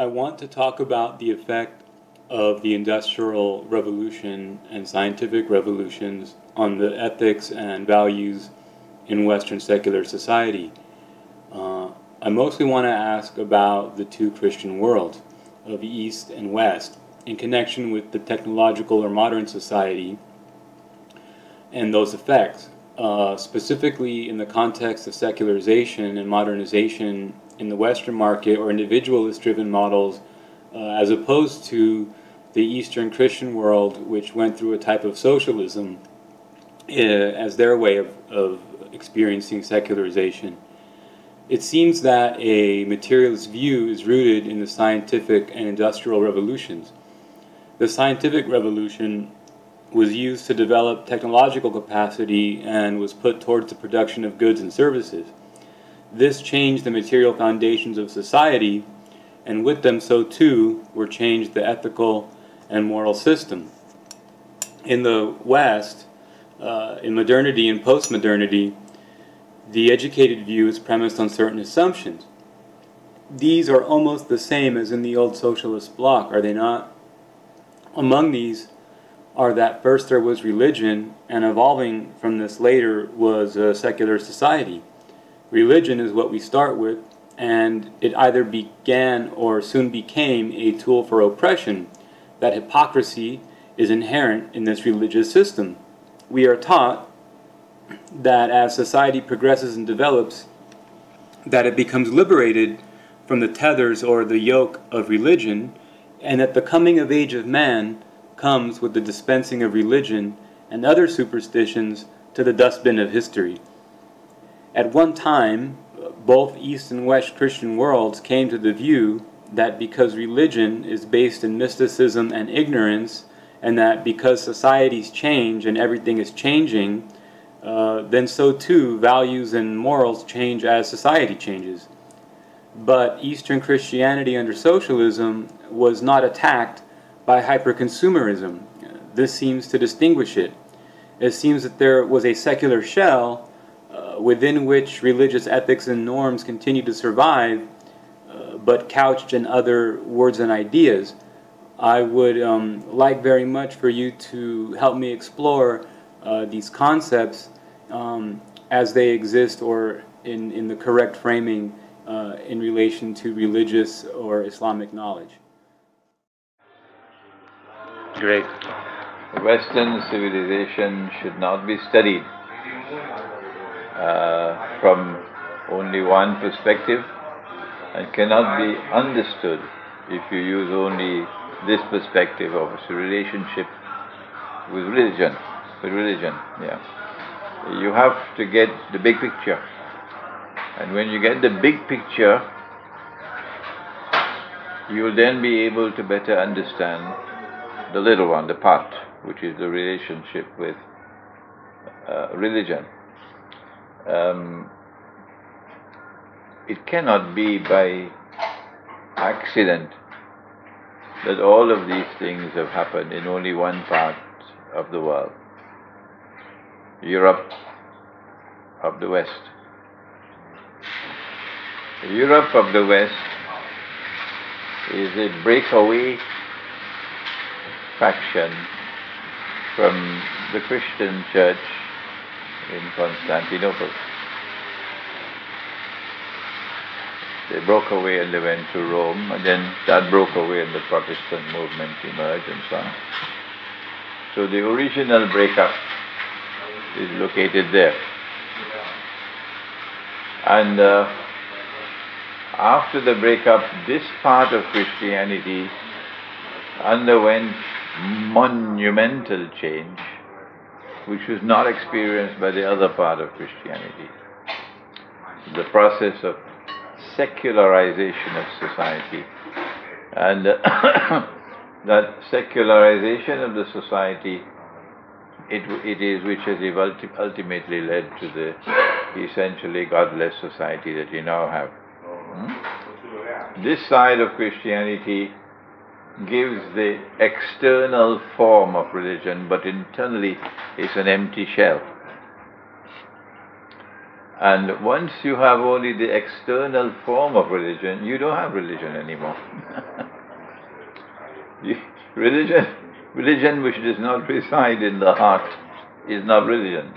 I want to talk about the effect of the Industrial Revolution and scientific revolutions on the ethics and values in Western secular society. I mostly want to ask about the two Christian worlds of East and West in connection with the technological or modern society and those effects, specifically in the context of secularization and modernization in the Western market or individualist-driven models, as opposed to the Eastern Christian world, which went through a type of socialism as their way of experiencing secularization. It seems that a materialist view is rooted in the scientific and industrial revolutions. The scientific revolution was used to develop technological capacity and was put towards the production of goods and services. This changed the material foundations of society, and with them so too were changed the ethical and moral system. In the West, in modernity and post-modernity, the educated view is premised on certain assumptions. These are almost the same as in the old socialist bloc, are they not? Among these are that first there was religion, and evolving from this later was a secular society. Religion is what we start with, and it either began or soon became a tool for oppression. That hypocrisy is inherent in this religious system. We are taught that as society progresses and develops, that it becomes liberated from the tethers or the yoke of religion, and that the coming of age of man comes with the dispensing of religion and other superstitions to the dustbin of history. At one time, both East and West Christian worlds came to the view that because religion is based in mysticism and ignorance, and that because societies change and everything is changing, then so too values and morals change as society changes. But Eastern Christianity under socialism was not attacked by hyperconsumerism. This seems to distinguish it. It seems that there was a secular shell within which religious ethics and norms continue to survive, but couched in other words and ideas. I would like very much for you to help me explore these concepts as they exist or in the correct framing in relation to religious or Islamic knowledge. Great. Western civilization should not be studied from only one perspective and cannot be understood if you use only this perspective of its relationship with religion. You have to get the big picture, and when you get the big picture, you will then be able to better understand the little one, the part, which is the relationship with religion. It cannot be by accident that all of these things have happened in only one part of the world, Europe of the West. Europe of the West is a breakaway faction from the Christian church in Constantinople. They broke away and they went to Rome, and then that broke away and the Protestant movement emerged and so on. So the original breakup is located there. And after the breakup, this part of Christianity underwent monumental change, which was not experienced by the other part of Christianity. The process of secularization of society, and that secularization of the society, it is which has ultimately led to the essentially godless society that we now have. This side of Christianity gives the external form of religion, but internally it's an empty shell. And once you have only the external form of religion, you don't have religion anymore. Religion which does not reside in the heart is not religion.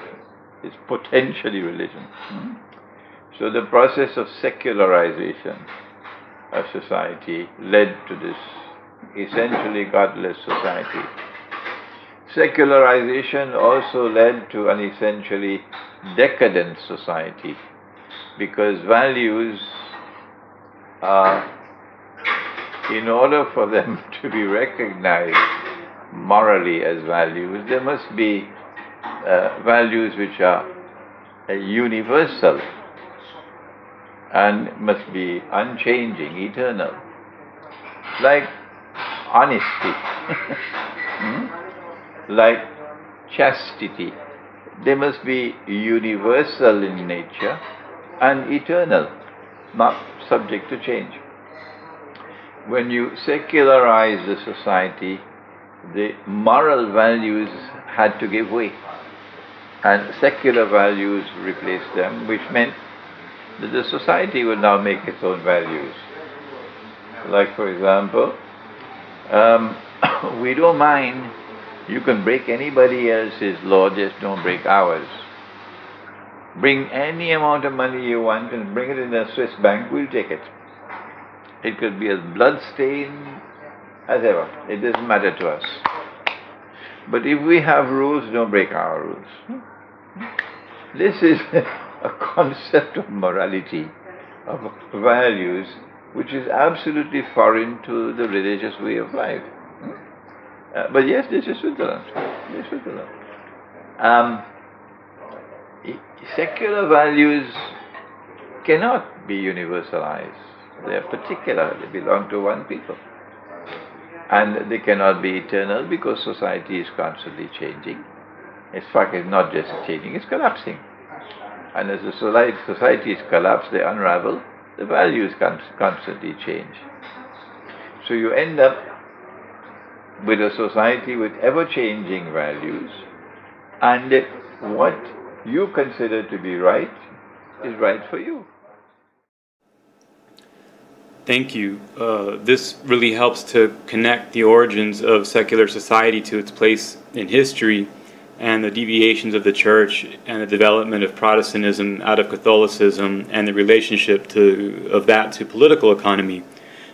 It's potentially religion. So the process of secularization of society led to this essentially godless society. Secularization also led to an essentially decadent society, because values are, in order for them to be recognized morally as values, there must be values which are universal and must be unchanging, eternal, like honesty, like chastity. They must be universal in nature and eternal, not subject to change. When you secularize the society, the moral values had to give way, and secular values replaced them, which meant that the society would now make its own values. Like, for example, we don't mind, you can break anybody else's law, just don't break ours. Bring any amount of money you want and bring it in a Swiss bank, we'll take it. It could be as bloodstained as ever, it doesn't matter to us. But if we have rules, don't break our rules. This is a concept of morality, of values, which is absolutely foreign to the religious way of life. But yes, this is Switzerland. This is Switzerland. Secular values cannot be universalized. They are particular, they belong to one people. And they cannot be eternal because society is constantly changing. In fact, it's not just changing, it's collapsing. And as the societies collapse, they unravel, the values constantly change. So you end up with a society with ever-changing values, and what you consider to be right is right for you. Thank you. This really helps to connect the origins of secular society to its place in history and the deviations of the Church and the development of Protestantism out of Catholicism and the relationship of that to political economy.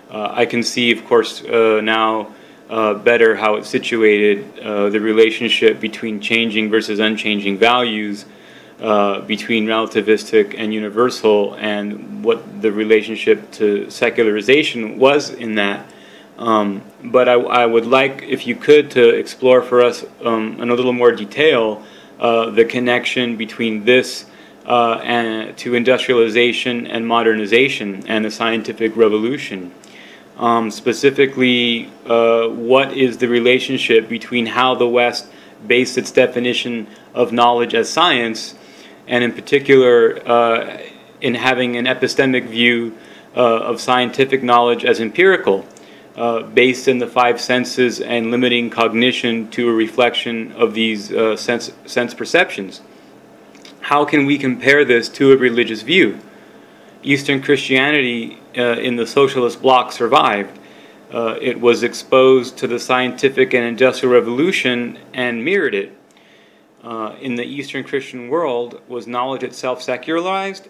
I can see, of course, now better how it's situated, the relationship between changing versus unchanging values, between relativistic and universal, and what the relationship to secularization was in that. But I would like, if you could, to explore for us in a little more detail the connection between this and to industrialization and modernization and the scientific revolution. Specifically, what is the relationship between how the West based its definition of knowledge as science, and in particular in having an epistemic view of scientific knowledge as empirical, based in the five senses and limiting cognition to a reflection of these sense perceptions. How can we compare this to a religious view? Eastern Christianity in the socialist bloc survived. It was exposed to the scientific and industrial revolution and mirrored it. In the Eastern Christian world, was knowledge itself secularized?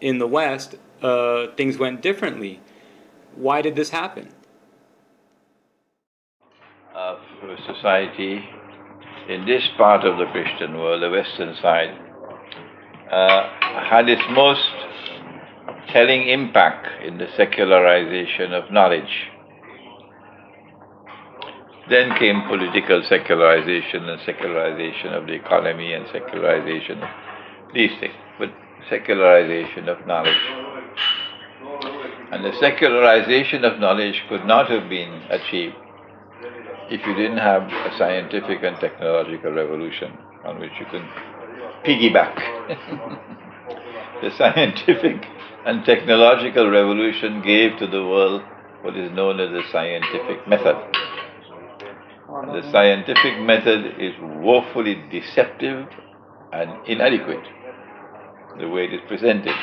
In the West, things went differently. Why did this happen? Society in this part of the Christian world, the Western side, had its most telling impact in the secularization of knowledge. Then came political secularization and secularization of the economy and secularization of these things, but secularization of knowledge. And the secularization of knowledge could not have been achieved if you didn't have a scientific and technological revolution on which you can piggyback. The scientific and technological revolution gave to the world what is known as the scientific method. And the scientific method is woefully deceptive and inadequate. the way it is presented.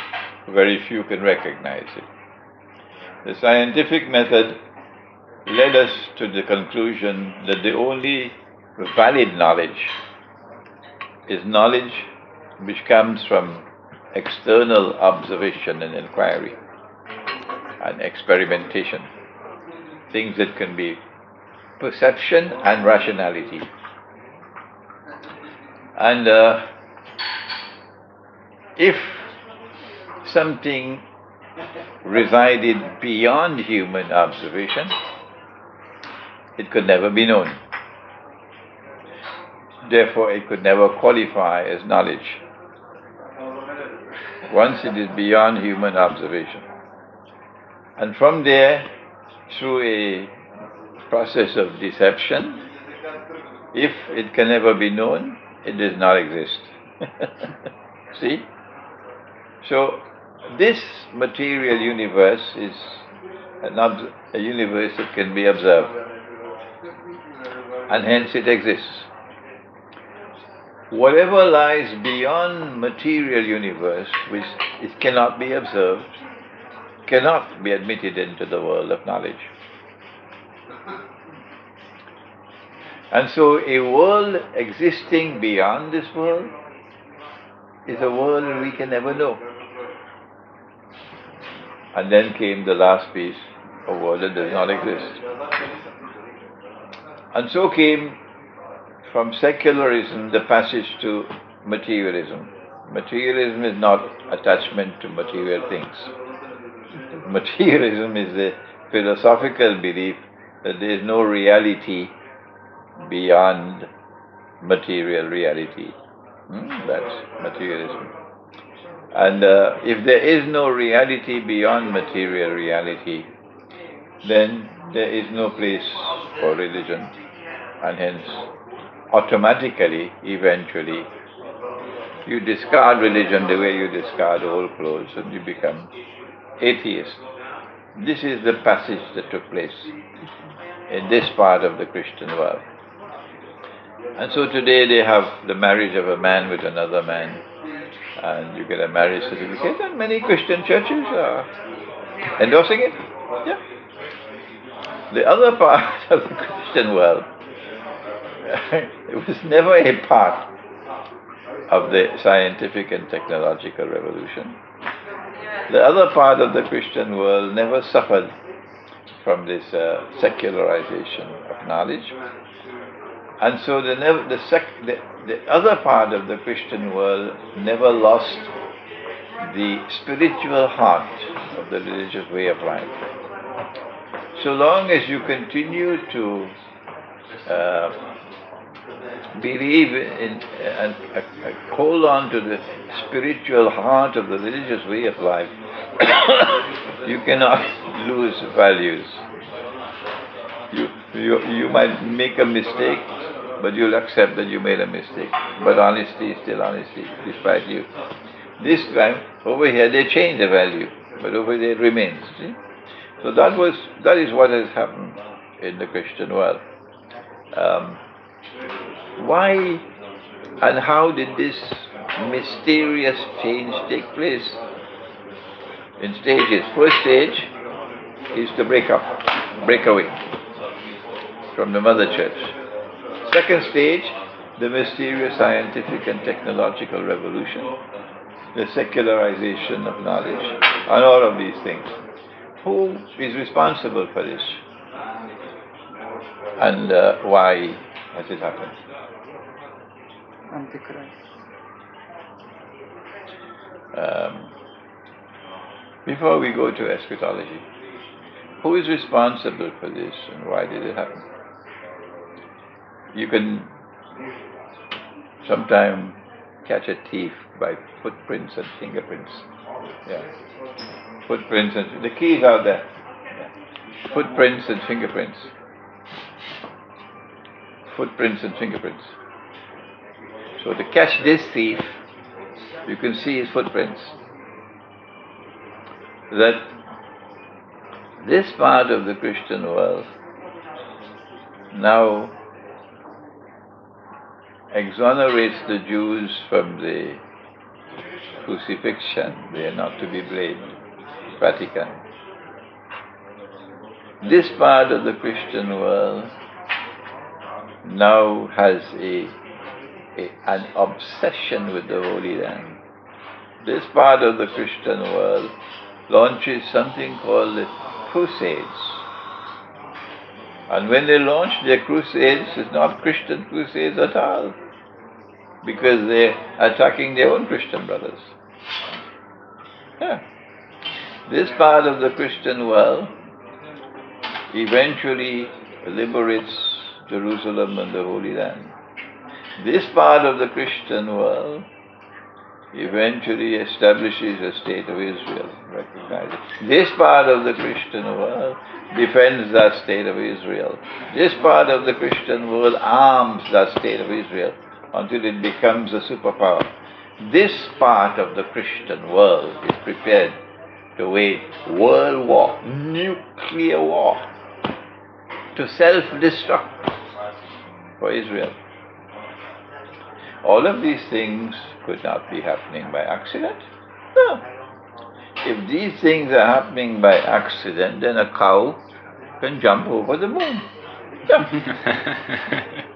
Very few can recognize it. The scientific method led us to the conclusion that the only valid knowledge is knowledge which comes from external observation and inquiry and experimentation, things that can be perception and rationality. And if something resided beyond human observation, it could never be known. Therefore, it could never qualify as knowledge once it is beyond human observation. And from there, through a process of deception, if it can never be known, it does not exist. See? So, this material universe is a universe that can be observed, and hence it exists. Whatever lies beyond material universe, which it cannot be observed, cannot be admitted into the world of knowledge. And so a world existing beyond this world is a world we can never know. And then came the last piece, a world that does not exist. And so came from secularism the passage to materialism. Materialism is not attachment to material things. Materialism is the philosophical belief that there is no reality beyond material reality. That's materialism. And if there is no reality beyond material reality, then there is no place for religion, and hence automatically, eventually, you discard religion the way you discard old clothes and you become atheist. This is the passage that took place in this part of the Christian world. And so today they have the marriage of a man with another man, and you get a marriage certificate, and many Christian churches are endorsing it. Yeah. The other part of the Christian world, it was never a part of the scientific and technological revolution. The other part of the Christian world never suffered from this secularization of knowledge. And so the other part of the Christian world never lost the spiritual heart of the religious way of life. So long as you continue to believe in and hold on to the spiritual heart of the religious way of life, you cannot lose values. You might make a mistake, but you'll accept that you made a mistake. But honesty is still honesty, despite you. This time, over here they change the value, but over there it remains. See? So that is what has happened in the Christian world. Why and how did this mysterious change take place? In stages. First stage is to break away from the mother church. Second stage, the mysterious scientific and technological revolution, the secularization of knowledge, and all of these things. Who is responsible for this? And why has it happened? Antichrist. Before we go to eschatology, who is responsible for this and why did it happen? You can sometime catch a thief by footprints and fingerprints. Yeah. Footprints and the key is out there. Yeah. Footprints and fingerprints. Footprints and fingerprints. So to catch this thief, you can see his footprints. That this part of the Christian world now exonerates the Jews from the crucifixion. They are not to be blamed. Vatican. This part of the Christian world now has an obsession with the Holy Land. This part of the Christian world launches something called the Crusades. And when they launch their crusades, it's not Christian crusades at all, because they're attacking their own Christian brothers. Yeah. This part of the Christian world eventually liberates Jerusalem and the Holy Land. This part of the Christian world eventually establishes a state of Israel, recognize it. This part of the Christian world defends that state of Israel. This part of the Christian world arms that state of Israel until it becomes a superpower. This part of the Christian world is prepared to wage world war, nuclear war, to self-destruct for Israel. All of these things could not be happening by accident. No. If these things are happening by accident, then a cow can jump over the moon. Yeah.